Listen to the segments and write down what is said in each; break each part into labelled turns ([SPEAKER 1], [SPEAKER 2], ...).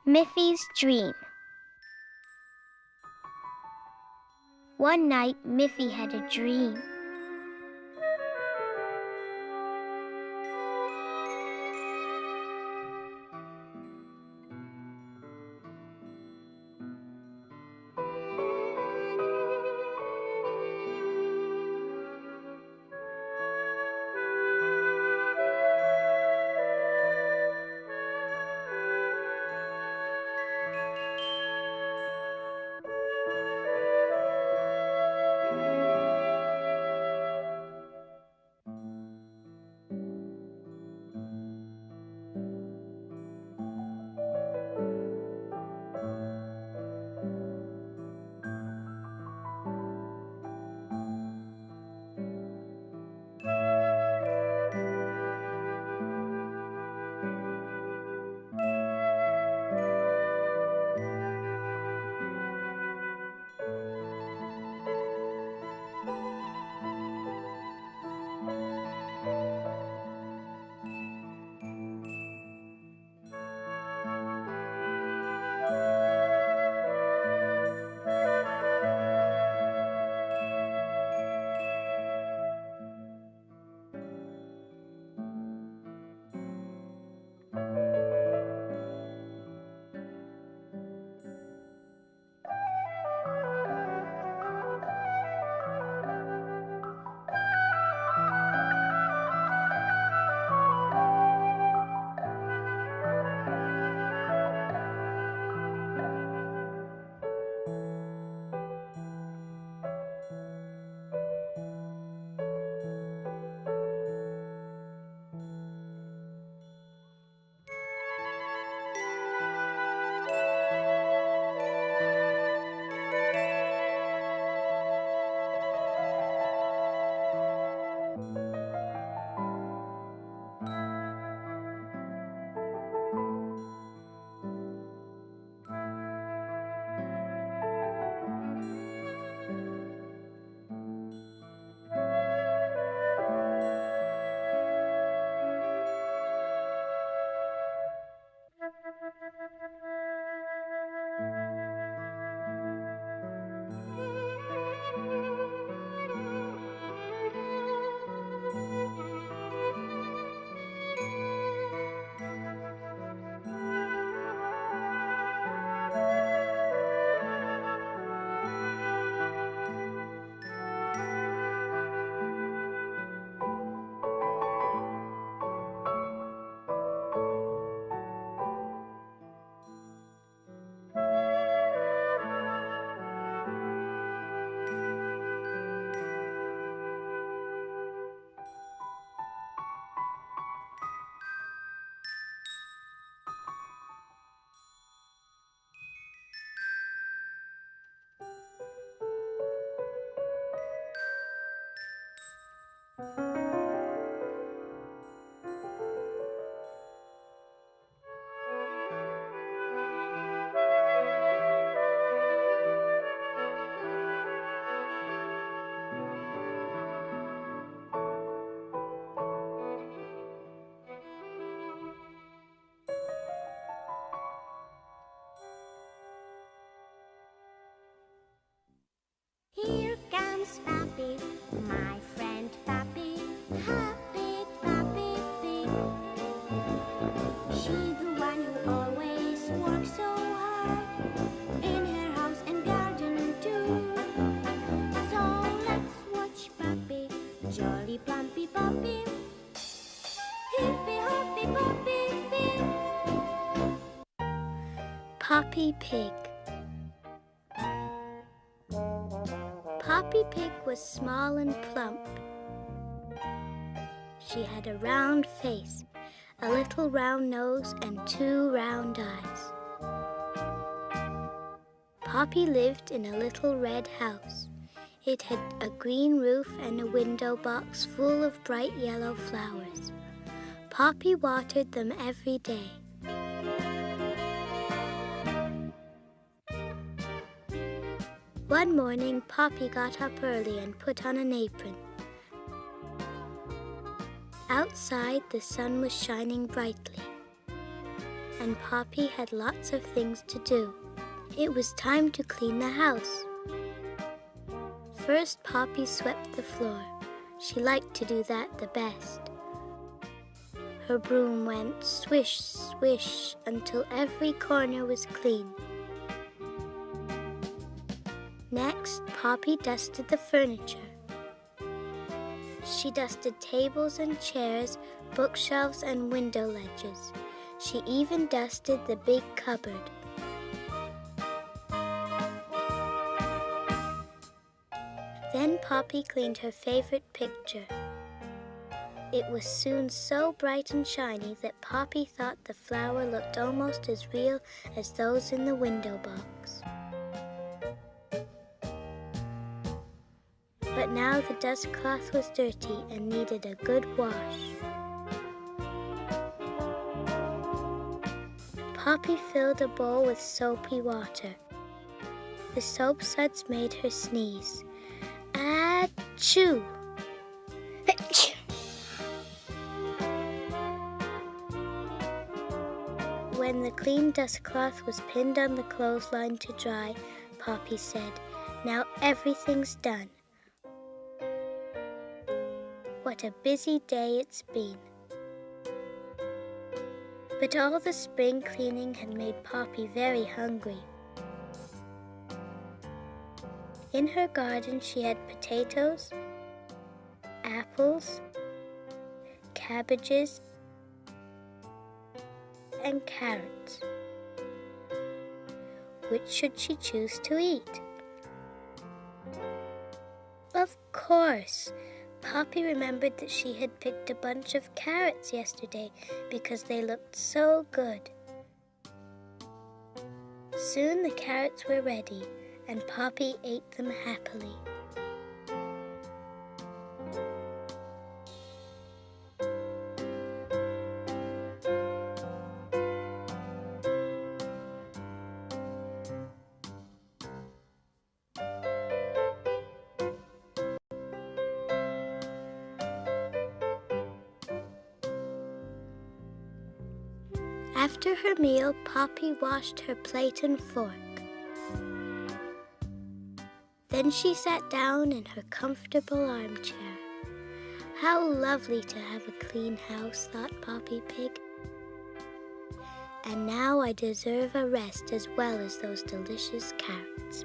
[SPEAKER 1] Miffy's Dream. One night, Miffy had a dream.
[SPEAKER 2] Here comes Papi, my friend Papi, happy Papi Pig. She the one who always works so hard in her house and garden too. So let's watch Papi, jolly plumpy Papi, hippy hoppy Papi Pig.
[SPEAKER 1] Papi Pig. Papi Pig was small and plump. She had a round face, a little round nose, and 2 round eyes. Papi lived in a little red house. It had a green roof and a window box full of bright yellow flowers. Papi watered them every day. One morning, Papi got up early and put on an apron. Outside, the sun was shining brightly. and Poppy had lots of things to do. It was time to clean the house. First, Poppy swept the floor. She liked to do that the best. Her broom went swish, swish until every corner was clean. Next, Poppy dusted the furniture. She dusted tables and chairs, bookshelves and window ledges. She even dusted the big cupboard. Then Poppy cleaned her favorite picture. It was soon so bright and shiny that Poppy thought the flower looked almost as real as those in the window box. But now the dust cloth was dirty and needed a good wash. Poppy filled a bowl with soapy water. The soap suds made her sneeze. Achoo! When the clean dust cloth was pinned on the clothesline to dry, Poppy said, "Now everything's done." What a busy day it's been. But all the spring cleaning had made Poppy very hungry. In her garden she had potatoes, apples, cabbages, and carrots. Which should she choose to eat? Of course! Poppy remembered that she had picked a bunch of carrots yesterday because they looked so good. Soon the carrots were ready, and Poppy ate them happily. After her meal, Poppy washed her plate and fork. Then she sat down in her comfortable armchair. How lovely to have a clean house, thought Poppy Pig. And now I deserve a rest as well as those delicious carrots.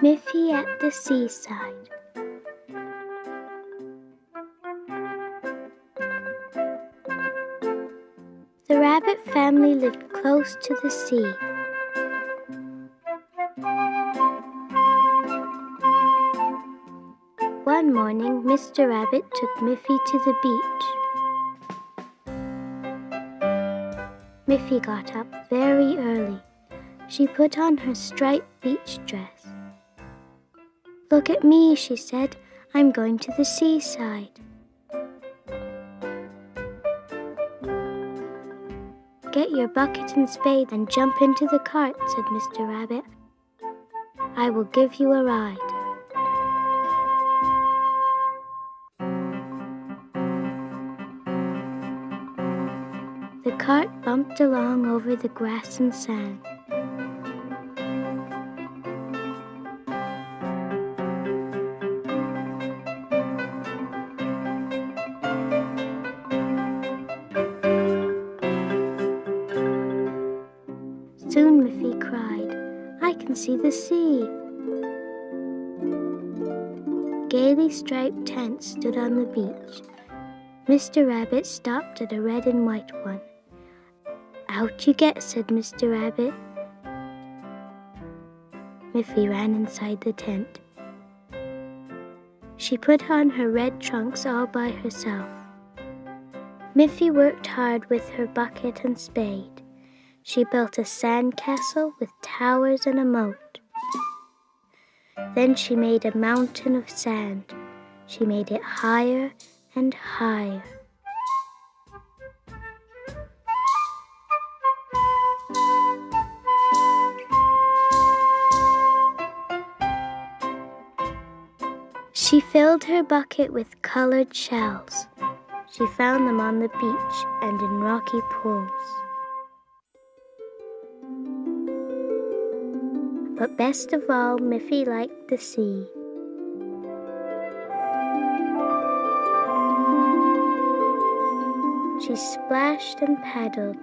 [SPEAKER 1] Miffy at the Seaside. The rabbit family lived close to the sea. One morning, Mr. Rabbit took Miffy to the beach. Miffy got up very early. She put on her striped beach dress. "Look at me," she said. "I'm going to the seaside." "Get your bucket and spade and jump into the cart," said Mr. Rabbit. "I will give you a ride." The cart bumped along over the grass and sand. Soon Miffy cried, "I can see the sea." Gaily striped tents stood on the beach. Mr. Rabbit stopped at a red and white one. "Out you get," said Mr. Rabbit. Miffy ran inside the tent. She put on her red trunks all by herself. Miffy worked hard with her bucket and spade. She built a sand castle with towers and a moat. Then she made a mountain of sand. She made it higher and higher. filled her bucket with colored shells. She found them on the beach and in rocky pools. But best of all, Miffy liked the sea. She splashed and paddled.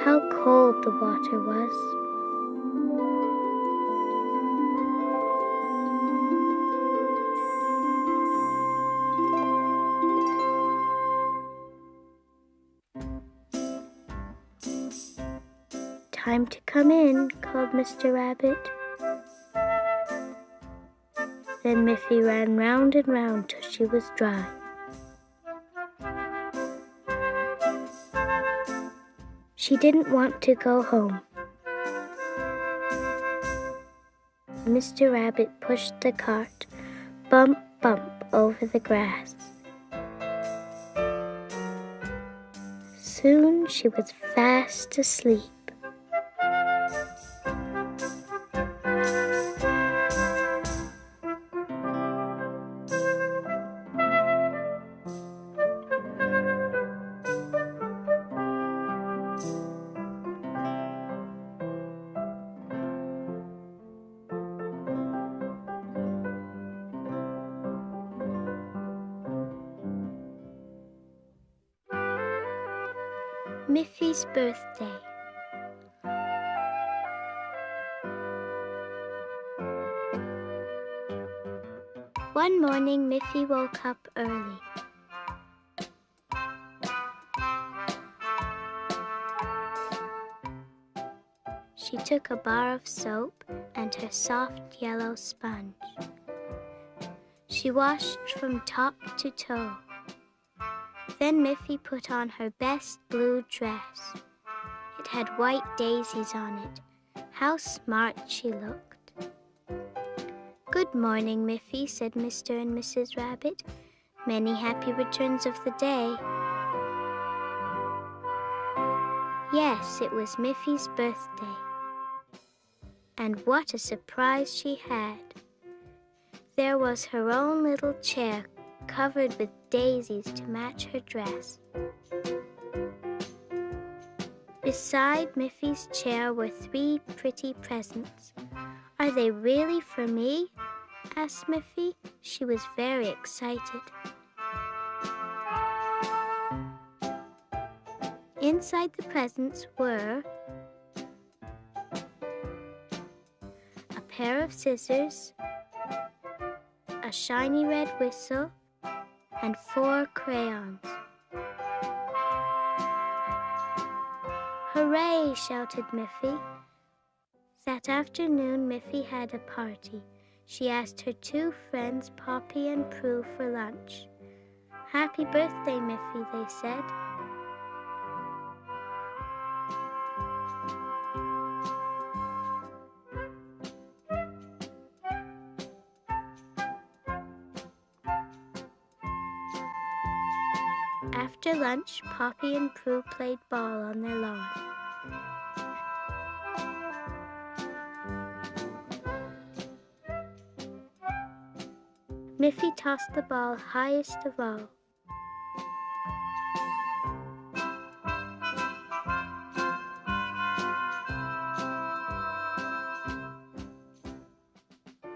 [SPEAKER 1] How cold the water was. Time to come in, called Mr. Rabbit. Then Miffy ran round and round till she was dry. She didn't want to go home. Mr. Rabbit pushed the cart, bump, bump, over the grass. Soon she was fast asleep. Miffy's Birthday. One morning, Miffy woke up early. She took a bar of soap and her soft yellow sponge. She washed from top to toe. Then Miffy put on her best blue dress. It had white daisies on it. How smart she looked. "Good morning, Miffy," said Mr. and Mrs. Rabbit. "Many happy returns of the day." Yes, it was Miffy's birthday. And what a surprise she had. There was her own little chair covered with daisies to match her dress. Beside Miffy's chair were 3 pretty presents. "Are they really for me?" asked Miffy. She was very excited. Inside the presents were a pair of scissors, a shiny red whistle, and 4 crayons. "Hooray!" shouted Miffy. That afternoon, Miffy had a party. She asked her 2 friends, Poppy and Prue, for lunch. "Happy birthday, Miffy," they said. After lunch, Poppy and Prue played ball on their lawn. Miffy tossed the ball highest of all.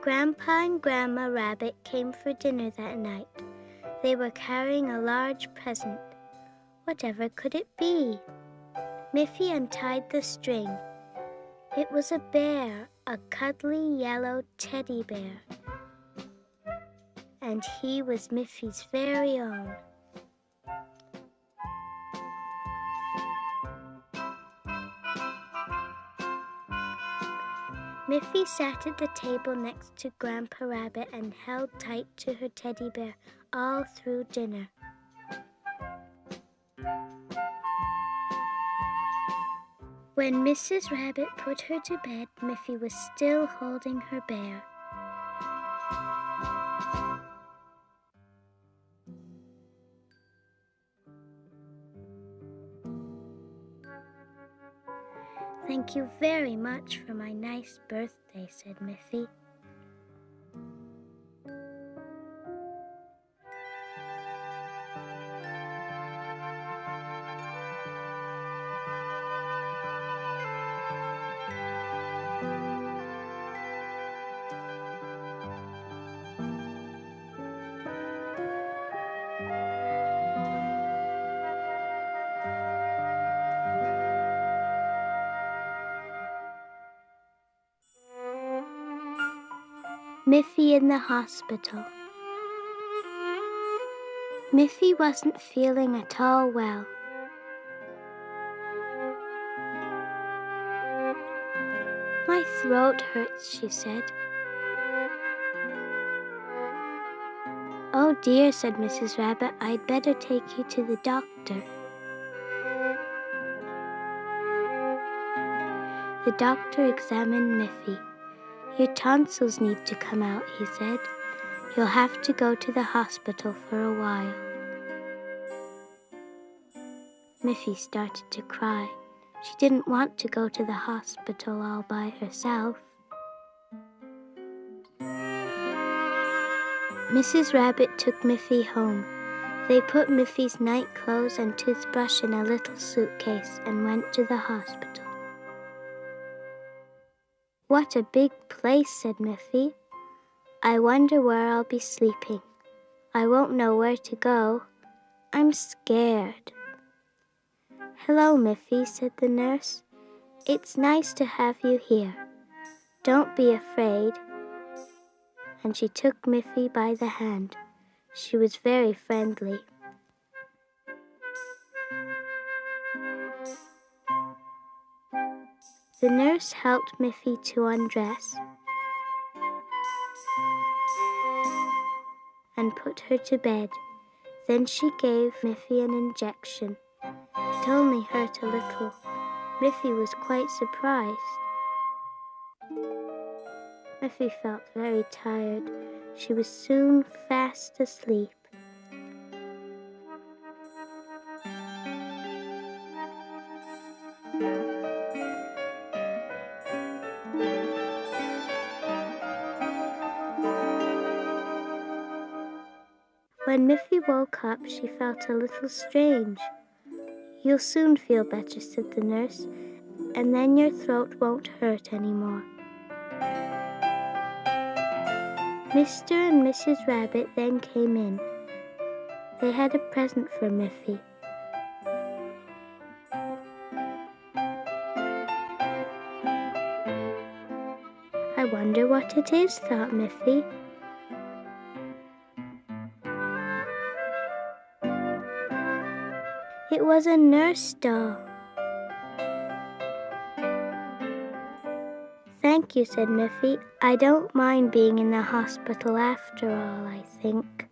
[SPEAKER 1] Grandpa and Grandma Rabbit came for dinner that night. They were carrying a large present. Whatever could it be? Miffy untied the string. It was a bear, a cuddly yellow teddy bear. And he was Miffy's very own. Miffy sat at the table next to Grandpa Rabbit and held tight to her teddy bear all through dinner. When Mrs. Rabbit put her to bed, Miffy was still holding her bear. Thank you very much for my nice birthday, said Miffy. Miffy in the Hospital. Miffy wasn't feeling at all well. My throat hurts, she said. Oh dear, said Mrs. Rabbit, I'd better take you to the doctor. The doctor examined Miffy. Your tonsils need to come out, he said. You'll have to go to the hospital for a while. Miffy started to cry. She didn't want to go to the hospital all by herself. Mrs. Rabbit took Miffy home. They put Miffy's night clothes and toothbrush in a little suitcase and went to the hospital. What a big place, said Miffy. I wonder where I'll be sleeping. I won't know where to go. I'm scared. Hello, Miffy, said the nurse. It's nice to have you here. Don't be afraid. And she took Miffy by the hand. She was very friendly. The nurse helped Miffy to undress and put her to bed. Then she gave Miffy an injection. It only hurt a little. Miffy was quite surprised. Miffy felt very tired. She was soon fast asleep. When Miffy woke up, she felt a little strange. You'll soon feel better, said the nurse, and then your throat won't hurt anymore. Mr. and Mrs. Rabbit then came in. They had a present for Miffy. I wonder what it is, thought Miffy. It was a nurse doll. Thank you, said Miffy. I don't mind being in the hospital after all, I think.